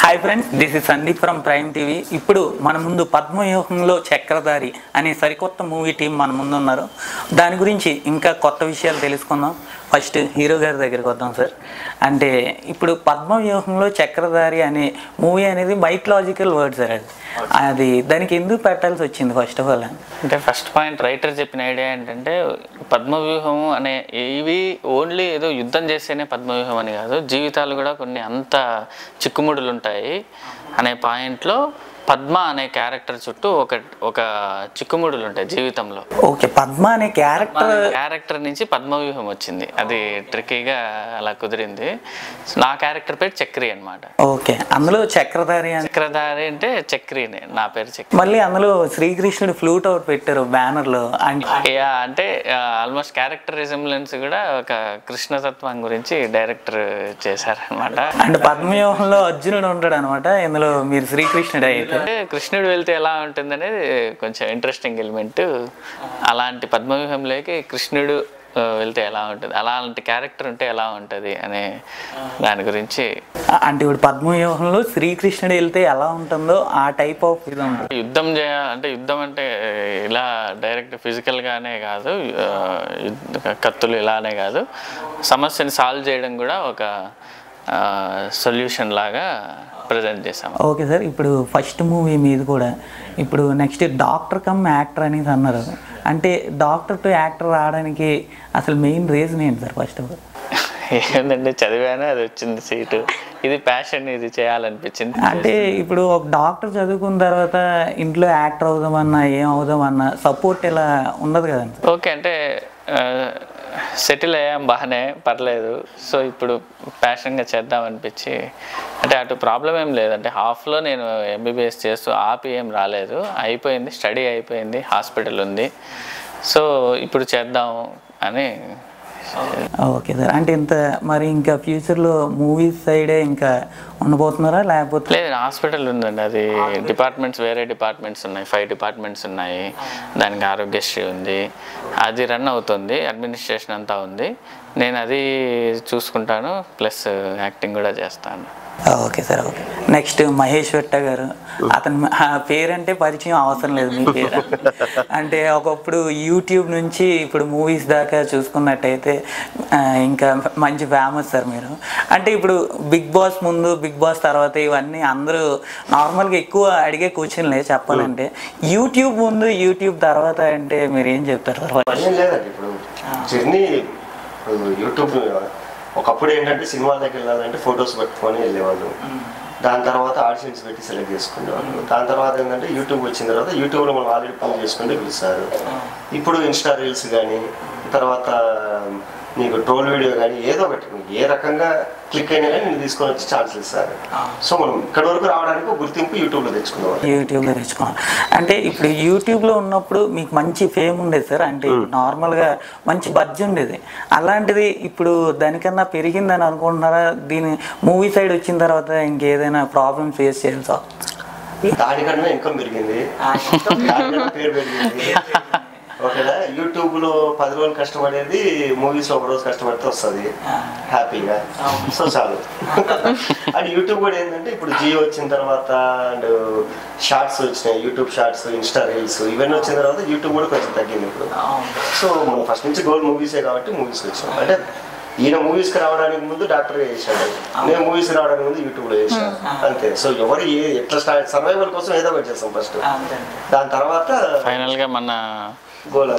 Hi friends, this is Sandeep from prime TV. ఇప్పుడు మన ముందు పద్మవ్యూహంలో చక్రధారి అనే సరికొత్త మూవీ టీం మన ముందు ఉన్నారు. దాని గురించి ఇంకా కొత్త విషయాలు తెలుసుకుందాం. ఫస్ట్ హీరో గారి దగ్గరికి వద్దాం సార్. అంటే ఇప్పుడు పద్మవ్యూహంలో చక్రధారి అనే మూవీ అనేది మైథలాజికల్ వర్డ్ సార్. అది దానికి ఎందుకు పెట్టాల్సి వచ్చింది ఫస్ట్ ఆఫ్ ఆల్? అంటే ఫస్ట్ పాయింట్ రైటర్ చెప్పిన ఐడియా ఏంటంటే పద్మవ్యూహం అనే ఇవి ఓన్లీ ఏదో యుద్ధం చేస్తేనే పద్మవ్యూహం అని కాదు, జీవితాలు కూడా కొన్ని అంత చిక్కుముడులు ఉంటాయి అనే పాయింట్లో పద్మ అనే క్యారెక్టర్ చుట్టూ ఒక చిక్కుముడులు ఉంటాయి జీవితంలో. ఓకే, పద్మ అనే క్యారెక్టర్ నుంచి పద్మవ్యూహం వచ్చింది. అది ట్రిక్కీగా అలా కుదిరింది. నా క్యారెక్టర్ పేరు చక్రి అనమాట. ఓకే, అందులో చక్రధారి అంటే చక్రీనే, నా పేరు చక్రి. మళ్ళీ అందులో శ్రీకృష్ణుడు ఫ్లూట్ అవుట్ పెట్టారు బ్యానర్ లో. అంటే ఆల్మోస్ట్ క్యారెక్టర్ రిజెంబ్లెన్స్ కూడా ఒక కృష్ణతత్వం గురించి డైరెక్టర్ చేశారనమాట. అంటే పద్మవ్యూహంలో అర్జునుడు ఉంటాడు అనమాట, ఇందులో మీరు శ్రీకృష్ణుడు అయితే. అంటే కృష్ణుడు వెళ్తే ఎలా ఉంటుంది అనేది కొంచెం ఇంట్రెస్టింగ్ ఎలిమెంట్. అలాంటి పద్మవ్యూహంలోకి కృష్ణుడు వెళ్తే ఎలా ఉంటుంది, అలాంటి క్యారెక్టర్ ఉంటే ఎలా ఉంటుంది అనే దాని గురించి. అంటే ఇప్పుడు పద్మవ్యూహంలో శ్రీకృష్ణుడు వెళ్తే ఎలా ఉంటుందో ఆ టైప్ ఆఫ్ యుద్ధం అంటే యుద్ధం అంటే ఇలా డైరెక్ట్ ఫిజికల్గానే కాదు, కత్తులు ఇలానే కాదు, సమస్యని సాల్వ్ చేయడం కూడా ఒక సొల్యూషన్ లాగా ప్రజెంట్ చేసాం. ఓకే సార్, ఇప్పుడు ఫస్ట్ మూవీ మీద కూడా ఇప్పుడు నెక్స్ట్ డాక్టర్ కమ్ యాక్టర్ అనేది అన్నారు. అంటే డాక్టర్ టు యాక్టర్ రావడానికి అసలు మెయిన్ రీజన్ ఏంటి సార్? ఫస్ట్ ఆఫ్ ఆల్ ఏంటంటే చదివాను, అది వచ్చింది సీటు, ఇది ప్యాషన్, ఇది చేయాలనిపించింది. అంటే ఇప్పుడు ఒక డాక్టర్ చదువుకున్న తర్వాత ఇంట్లో యాక్టర్ అవుదామన్నా ఏం అవుదామన్నా సపోర్ట్ ఇలా ఉండదు కదండి. ఓకే, అంటే సెటిల్ అయ్యాం, బాగానే పర్లేదు. సో ఇప్పుడు ప్యాషన్గా చేద్దాం అనిపించి, అంటే అటు ప్రాబ్లం ఏం లేదంటే హాఫ్లో నేను ఎంబీబీఎస్ చేస్తూ ఆపి ఏం రాలేదు, అయిపోయింది, స్టడీ అయిపోయింది, హాస్పిటల్ ఉంది. సో ఇప్పుడు చేద్దాం అని. ఓకే సార్, అంటే ఇంత మరి ఇంకా ఫ్యూచర్లో మూవీస్ సైడే ఇంకా ఉండబోతున్నారా లేకపోతే? లేదు, హాస్పిటల్ ఉందండి, అది డిపార్ట్మెంట్స్, వేరే డిపార్ట్మెంట్స్ ఉన్నాయి, 5 డిపార్ట్మెంట్స్ ఉన్నాయి. దానికి ఆరోగ్యశ్రీ ఉంది, అది రన్ అవుతుంది, అడ్మినిస్ట్రేషన్ అంతా ఉంది. నేను అది చూసుకుంటాను, ప్లస్ యాక్టింగ్ కూడా చేస్తాను. Okay sir, okay. Next Mahesh Vetta గారు, అతను పేరంటే పరిచయం అవసరం లేదు మీ పేరు. అంటే ఒకప్పుడు యూట్యూబ్ నుంచి ఇప్పుడు మూవీస్ దాకా చూసుకున్నట్టయితే ఇంకా మంచి ఫేమస్ సార్ మీరు. అంటే ఇప్పుడు బిగ్ బాస్ ముందు, బిగ్ బాస్ తర్వాత ఇవన్నీ అందరూ నార్మల్గా ఎక్కువ అడిగే క్వశ్చన్లే చెప్పాలంటే. యూట్యూబ్ ముందు, యూట్యూబ్ తర్వాత అంటే మీరు ఏం చెప్తారు సార్? లేదండి, ఇప్పుడు జర్నీ యూట్యూబ్ ఒకప్పుడు ఏంటంటే సినిమాల దగ్గర వెళ్ళాలంటే ఫొటోస్ పెట్టుకొని వెళ్ళేవాళ్ళు, దాని తర్వాత ఆడిషన్స్ పెట్టి సెలెక్ట్ చేసుకునేవాళ్ళు. దాని తర్వాత ఏంటంటే యూట్యూబ్ వచ్చిన తర్వాత యూట్యూబ్లో మనం ఆల్రెడీ పని చేసుకుంటే పిలుస్తారు. ఇప్పుడు ఇన్స్టా రీల్స్ కానీ, తర్వాత నీకు ట్రోల్ వీడియో కానీ ఏదో ఒకటి ఏ రకంగా క్లిక్ అయినా కానీ నేను తీసుకొని వచ్చి ఛాన్సులు ఇస్తారు. సో మనం ఇక్కడ వరకు రావడానికి గుర్తింపు యూట్యూబ్లో తెచ్చుకోవాలి. అంటే ఇప్పుడు యూట్యూబ్లో ఉన్నప్పుడు మీకు మంచి ఫేమ్ ఉండేది సార్, అంటే నార్మల్గా మంచి బడ్జెట్ ఉండేది. అలాంటిది ఇప్పుడు దానికన్నా పెరిగిందని అనుకుంటున్నారా? దీని మూవీ సైడ్ వచ్చిన తర్వాత ఇంకేదైనా ప్రాబ్లమ్ ఫేస్ చేయాలి సార్? దానికన్నా ఇన్కమ్ పెరిగింది, పేరు పెరిగింది. ఓకేనా, యూట్యూబ్లో 10 రోజులు కష్టపడేది మూవీస్లో 1 రోజు కష్టపడితే వస్తుంది హ్యాపీగా. సో చాలు. అండ్ యూట్యూబ్ కూడా ఏంటంటే ఇప్పుడు జియో వచ్చిన తర్వాత అండ్ షార్ట్స్ వచ్చినాయి, యూట్యూబ్ షార్ట్స్, ఇన్స్టా రీల్స్, ఇవన్నీ వచ్చిన తర్వాత యూట్యూబ్ కూడా కొంచెం తగ్గింది ఇప్పుడు. సో మనం ఫస్ట్ నుంచి గోల్ మూవీసే కాబట్టి మూవీస్కి వచ్చాం. అంటే ఈయన మూవీస్కి రావడానికి ముందు డాక్టర్గా చేశాడు, నేను మూవీస్కి రావడానికి ముందు యూట్యూబ్లో చేశాను, అంతే. సో ఎవరు ఎట్లా సర్వైవల్ కోసం ఏదో ఒకటి చేస్తాం ఫస్ట్, దాని తర్వాత ఫైనల్గా మన గోల్.